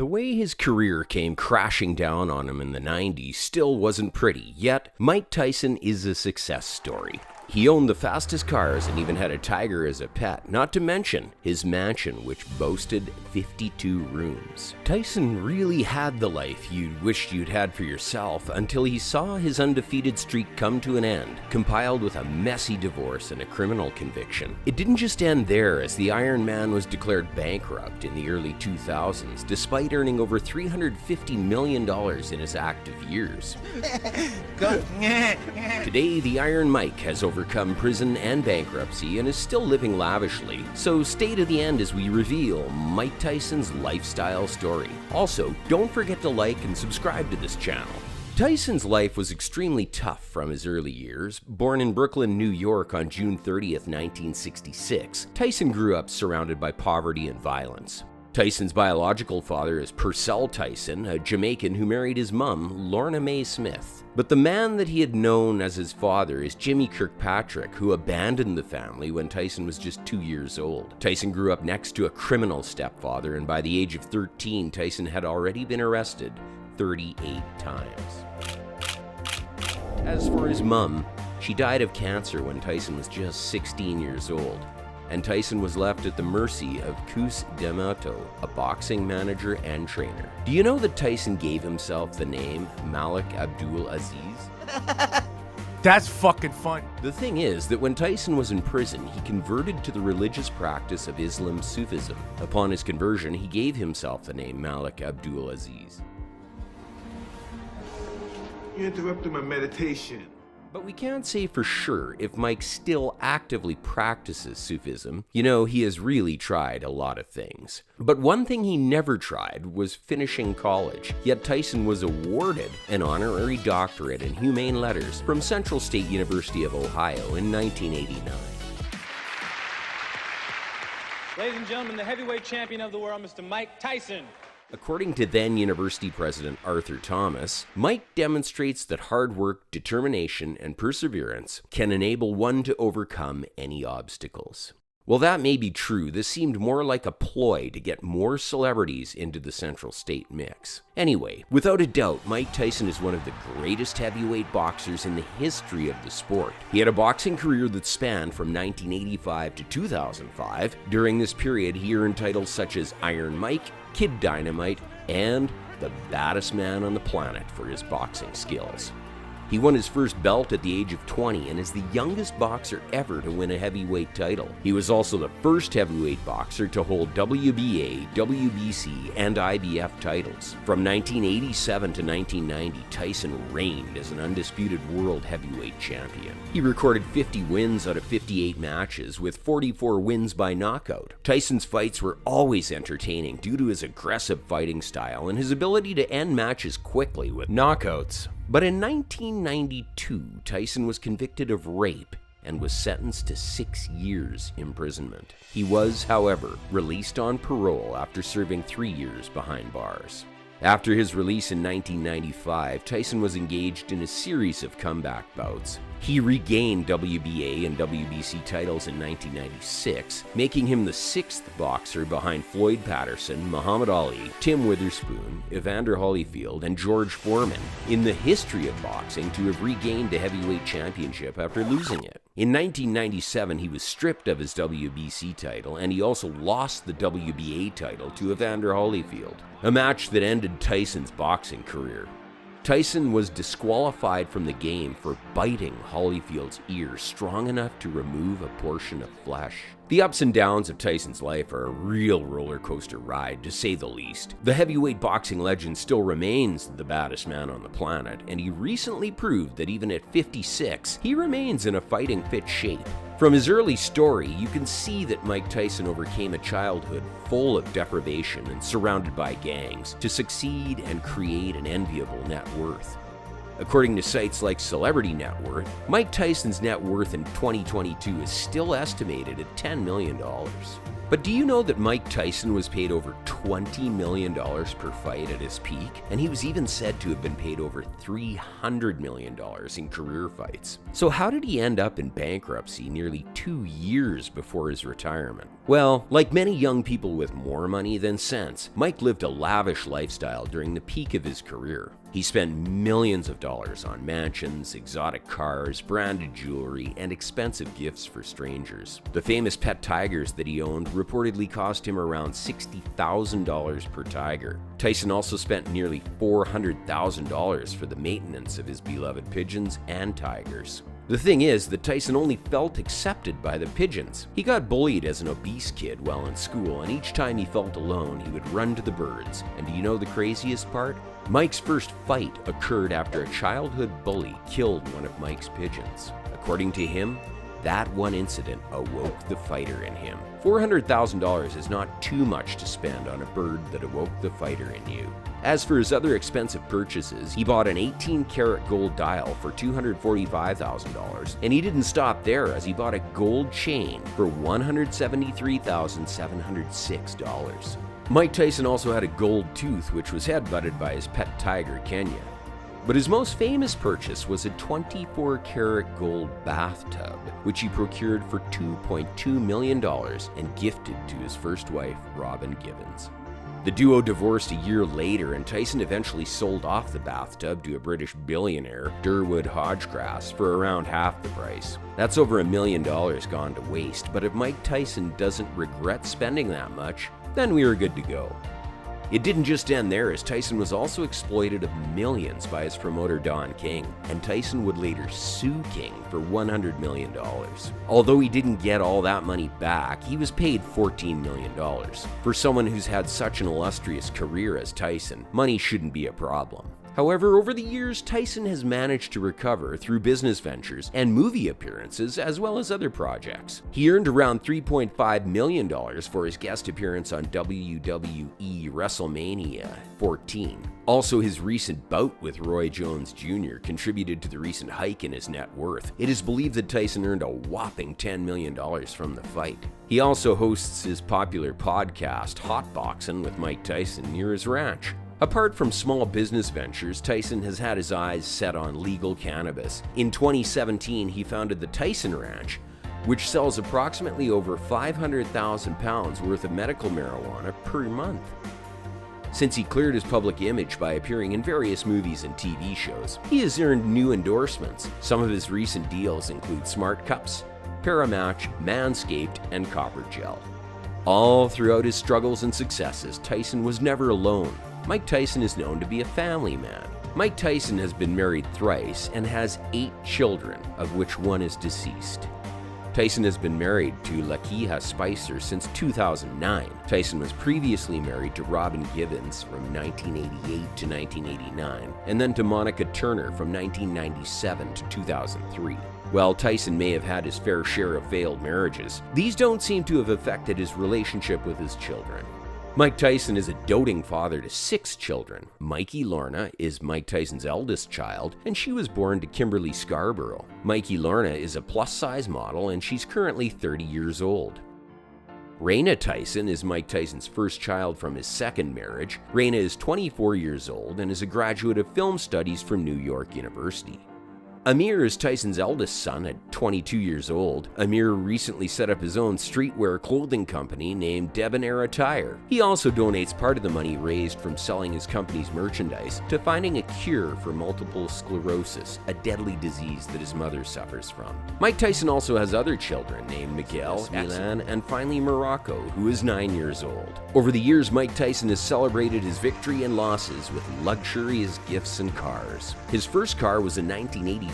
The way his career came crashing down on him in the 90s still wasn't pretty, yet Mike Tyson is a success story. He owned the fastest cars and even had a tiger as a pet, not to mention his mansion, which boasted 52 rooms. Tyson really had the life you wished you'd had for yourself until he saw his undefeated streak come to an end, compiled with a messy divorce and a criminal conviction. It didn't just end there, as the Iron Man was declared bankrupt in the early 2000s, despite earning over $350 million in his active years. Today, the Iron Mike has overcome prison and bankruptcy and is still living lavishly, so stay to the end as we reveal Mike Tyson's lifestyle story. Also, don't forget to like and subscribe to this channel. Tyson's life was extremely tough from his early years. Born in Brooklyn, New York on June 30th, 1966, Tyson grew up surrounded by poverty and violence. Tyson's biological father is Purcell Tyson, a Jamaican who married his mom, Lorna Mae Smith. But the man that he had known as his father is Jimmy Kirkpatrick, who abandoned the family when Tyson was just 2 years old. Tyson grew up next to a criminal stepfather, and by the age of 13, Tyson had already been arrested 38 times. As for his mom, she died of cancer when Tyson was just 16 years old. And Tyson was left at the mercy of Cus D'Amato, a boxing manager and trainer. Do you know that Tyson gave himself the name Malik Abdul Aziz? That's fucking fun. The thing is that when Tyson was in prison, he converted to the religious practice of Islam Sufism. Upon his conversion, he gave himself the name Malik Abdul Aziz. You interrupted my meditation. But we can't say for sure if Mike still actively practices Sufism. You know, he has really tried a lot of things. But one thing he never tried was finishing college. Yet Tyson was awarded an honorary doctorate in humane letters from Central State University of Ohio in 1989. Ladies and gentlemen, the heavyweight champion of the world, Mr. Mike Tyson. According to then University President Arthur Thomas, Mike demonstrates that hard work, determination, and perseverance can enable one to overcome any obstacles. While that may be true, this seemed more like a ploy to get more celebrities into the Central State mix. Anyway, without a doubt, Mike Tyson is one of the greatest heavyweight boxers in the history of the sport. He had a boxing career that spanned from 1985 to 2005. During this period, he earned titles such as Iron Mike, Kid Dynamite, and the baddest man on the planet for his boxing skills. He won his first belt at the age of 20 and is the youngest boxer ever to win a heavyweight title. He was also the first heavyweight boxer to hold WBA, WBC, and IBF titles. From 1987 to 1990, Tyson reigned as an undisputed world heavyweight champion. He recorded 50 wins out of 58 matches, with 44 wins by knockout. Tyson's fights were always entertaining due to his aggressive fighting style and his ability to end matches quickly with knockouts. But in 1992, Tyson was convicted of rape and was sentenced to 6 years imprisonment. He was, however, released on parole after serving 3 years behind bars. After his release in 1995, Tyson was engaged in a series of comeback bouts. He regained WBA and WBC titles in 1996, making him the 6th boxer behind Floyd Patterson, Muhammad Ali, Tim Witherspoon, Evander Holyfield, and George Foreman in the history of boxing to have regained a heavyweight championship after losing it. In 1997, he was stripped of his WBC title, and he also lost the WBA title to Evander Holyfield, a match that ended Tyson's boxing career. Tyson was disqualified from the game for biting Holyfield's ear strong enough to remove a portion of flesh. The ups and downs of Tyson's life are a real roller coaster ride, to say the least. The heavyweight boxing legend still remains the baddest man on the planet, and he recently proved that even at 56, he remains in a fighting fit shape. From his early story, you can see that Mike Tyson overcame a childhood full of deprivation and surrounded by gangs to succeed and create an enviable net worth. According to sites like Celebrity Net Worth, Mike Tyson's net worth in 2022 is still estimated at $10 million. But do you know that Mike Tyson was paid over $20 million per fight at his peak? And he was even said to have been paid over $300 million in career fights. So how did he end up in bankruptcy nearly 2 years before his retirement? Well, like many young people with more money than sense, Mike lived a lavish lifestyle during the peak of his career. He spent millions of dollars on mansions, exotic cars, branded jewelry, and expensive gifts for strangers. The famous pet tigers that he owned reportedly cost him around $60,000 per tiger. Tyson also spent nearly $400,000 for the maintenance of his beloved pigeons and tigers. The thing is that Tyson only felt accepted by the pigeons. He got bullied as an obese kid while in school, and each time he felt alone, he would run to the birds. And do you know the craziest part? Mike's first fight occurred after a childhood bully killed one of Mike's pigeons. According to him, that one incident awoke the fighter in him. $400,000 is not too much to spend on a bird that awoke the fighter in you. As for his other expensive purchases, he bought an 18-karat gold dial for $245,000, and he didn't stop there as he bought a gold chain for $173,706. Mike Tyson also had a gold tooth which was headbutted by his pet tiger, Kenya. But his most famous purchase was a 24-karat gold bathtub, which he procured for $2.2 million and gifted to his first wife, Robin Gibbons. The duo divorced a year later, and Tyson eventually sold off the bathtub to a British billionaire, Durwood Hodggrass, for around half the price. That's over $1 million gone to waste, but if Mike Tyson doesn't regret spending that much, then we are good to go. It didn't just end there, as Tyson was also exploited of millions by his promoter Don King, and Tyson would later sue King for $100 million. Although he didn't get all that money back, he was paid $14 million. For someone who's had such an illustrious career as Tyson, money shouldn't be a problem. However, over the years, Tyson has managed to recover through business ventures and movie appearances, as well as other projects. He earned around $3.5 million for his guest appearance on WWE WrestleMania 14. Also, his recent bout with Roy Jones Jr. contributed to the recent hike in his net worth. It is believed that Tyson earned a whopping $10 million from the fight. He also hosts his popular podcast, Hot Boxin' with Mike Tyson, near his ranch. Apart from small business ventures, Tyson has had his eyes set on legal cannabis. In 2017, he founded the Tyson Ranch, which sells approximately over 500,000 pounds worth of medical marijuana per month. Since he cleared his public image by appearing in various movies and TV shows, he has earned new endorsements. Some of his recent deals include Smart Cups, Paramatch, Manscaped, and Copper Gel. All throughout his struggles and successes, Tyson was never alone. Mike Tyson is known to be a family man. Mike Tyson has been married thrice and has 8 children, of which one is deceased. Tyson has been married to Lakeha Spicer since 2009. Tyson was previously married to Robin Gibbons from 1988 to 1989, and then to Monica Turner from 1997 to 2003. While Tyson may have had his fair share of failed marriages, these don't seem to have affected his relationship with his children. Mike Tyson is a doting father to 6 children. Mikey Lorna is Mike Tyson's eldest child, and she was born to Kimberly Scarborough. Mikey Lorna is a plus-size model, and she's currently 30 years old. Raina Tyson is Mike Tyson's first child from his second marriage. Raina is 24 years old and is a graduate of film studies from New York University. Amir is Tyson's eldest son at 22 years old. Amir recently set up his own streetwear clothing company named Debonair Attire. He also donates part of the money raised from selling his company's merchandise to finding a cure for multiple sclerosis, a deadly disease that his mother suffers from. Mike Tyson also has other children named Miguel, Milan, and finally Morocco, who is 9 years old. Over the years, Mike Tyson has celebrated his victory and losses with luxurious gifts and cars. His first car was a 1985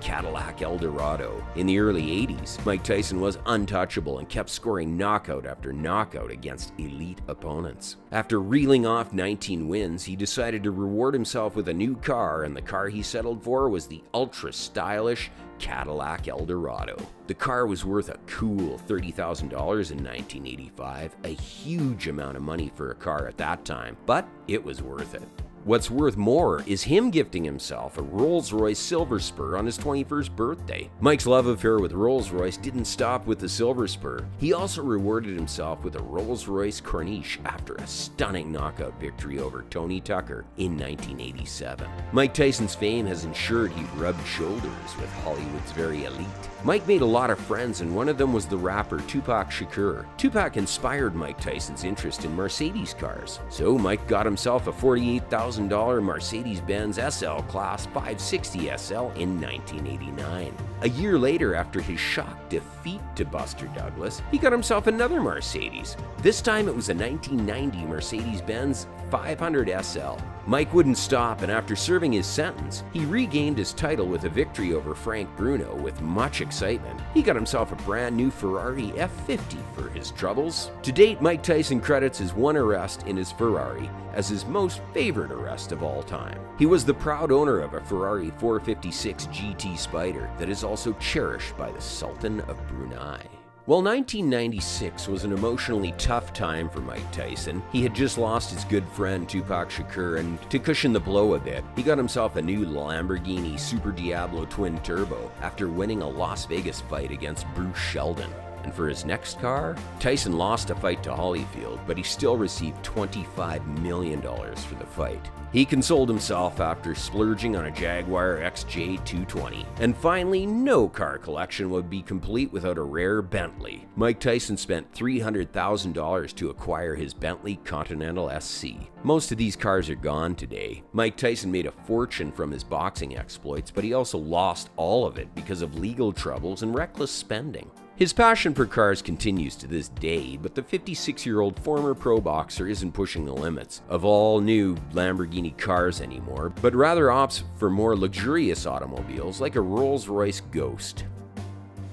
Cadillac Eldorado. In the early 80s, Mike Tyson was untouchable and kept scoring knockout after knockout against elite opponents. After reeling off 19 wins, he decided to reward himself with a new car, and the car he settled for was the ultra-stylish Cadillac Eldorado. The car was worth a cool $30,000 in 1985, a huge amount of money for a car at that time, but it was worth it. What's worth more is him gifting himself a Rolls-Royce Silver Spur on his 21st birthday. Mike's love affair with Rolls-Royce didn't stop with the Silver Spur. He also rewarded himself with a Rolls-Royce Corniche after a stunning knockout victory over Tony Tucker in 1987. Mike Tyson's fame has ensured he rubbed shoulders with Hollywood's very elite. Mike made a lot of friends, and one of them was the rapper Tupac Shakur. Tupac inspired Mike Tyson's interest in Mercedes cars, so Mike got himself a $48,000 Mercedes-Benz SL Class 560 SL in 1989. A year later, after his shock defeat to Buster Douglas, he got himself another Mercedes. This time it was a 1990 Mercedes-Benz 500 SL. Mike wouldn't stop, and after serving his sentence, he regained his title with a victory over Frank Bruno with much excitement. He got himself a brand new Ferrari F50 for his troubles. To date, Mike Tyson credits his one arrest in his Ferrari as his most favorite arrest of all time. He was the proud owner of a Ferrari 456 GT Spider that is also cherished by the Sultan of Brunei. While 1996 was an emotionally tough time for Mike Tyson, he had just lost his good friend Tupac Shakur, and to cushion the blow a bit, he got himself a new Lamborghini Super Diablo Twin Turbo after winning a Las Vegas fight against Bruce Sheldon. And for his next car, Tyson lost a fight to Holyfield, but he still received $25 million for the fight. He consoled himself after splurging on a Jaguar XJ220. And finally, no car collection would be complete without a rare Bentley. Mike Tyson spent $300,000 to acquire his Bentley Continental SC. Most of these cars are gone today. Mike Tyson made a fortune from his boxing exploits, but he also lost all of it because of legal troubles and reckless spending. His passion for cars continues to this day, but the 56-year-old former pro boxer isn't pushing the limits of all new Lamborghini cars anymore, but rather opts for more luxurious automobiles like a Rolls-Royce Ghost.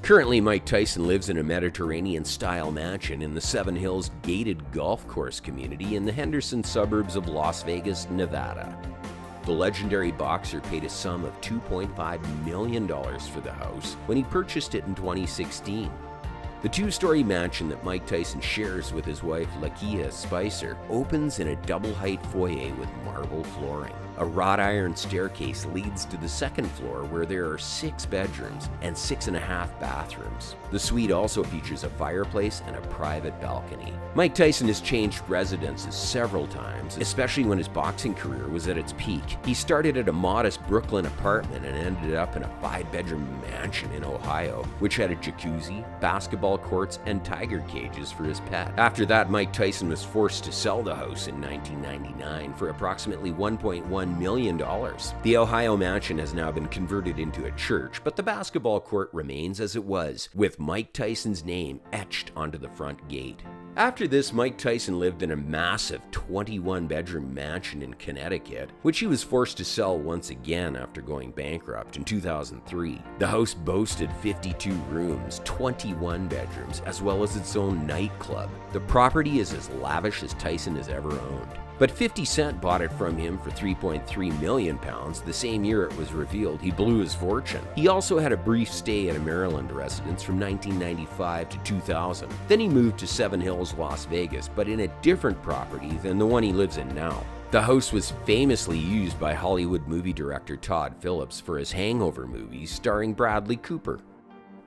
Currently, Mike Tyson lives in a Mediterranean-style mansion in the Seven Hills gated golf course community in the Henderson suburbs of Las Vegas, Nevada. The legendary boxer paid a sum of $2.5 million for the house when he purchased it in 2016. The two-story mansion that Mike Tyson shares with his wife Lakia Spicer opens in a double-height foyer with marble flooring. A wrought iron staircase leads to the second floor where there are 6 bedrooms and 6.5 bathrooms. The suite also features a fireplace and a private balcony. Mike Tyson has changed residences several times, especially when his boxing career was at its peak. He started at a modest Brooklyn apartment and ended up in a 5-bedroom mansion in Ohio, which had a jacuzzi, basketball courts, and tiger cages for his pet. After that, Mike Tyson was forced to sell the house in 1999 for approximately $1.1 million. The Ohio mansion has now been converted into a church, but the basketball court remains as it was, with Mike Tyson's name etched onto the front gate. After this, Mike Tyson lived in a massive 21-bedroom mansion in Connecticut, which he was forced to sell once again after going bankrupt in 2003. The house boasted 52 rooms, 21 bedrooms, as well as its own nightclub. The property is as lavish as Tyson has ever owned. But 50 Cent bought it from him for £3.3 million the same year it was revealed he blew his fortune. He also had a brief stay at a Maryland residence from 1995 to 2000. Then he moved to Seven Hills, Las Vegas, but in a different property than the one he lives in now. The house was famously used by Hollywood movie director Todd Phillips for his Hangover movies starring Bradley Cooper.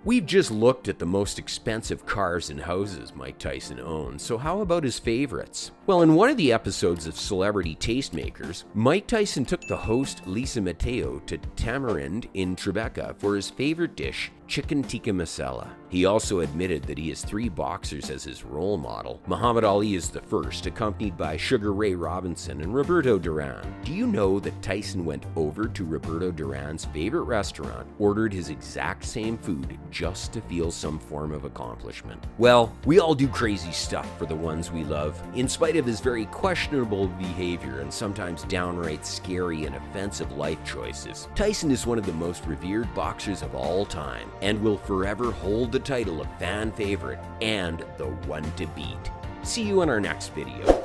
We've just looked at the most expensive cars and houses Mike Tyson owns, so how about his favorites? Well, in one of the episodes of Celebrity Tastemakers, Mike Tyson took the host Lisa Mateo to Tamarind in Tribeca for his favorite dish, chicken tikka masala. He also admitted that he has 3 boxers as his role model. Muhammad Ali is the first, accompanied by Sugar Ray Robinson and Roberto Duran. Do you know that Tyson went over to Roberto Duran's favorite restaurant, ordered his exact same food just to feel some form of accomplishment? Well, we all do crazy stuff for the ones we love. In spite of his very questionable behavior and sometimes downright scary and offensive life choices, Tyson is one of the most revered boxers of all time and will forever hold the title of fan favorite and the one to beat. See you in our next video.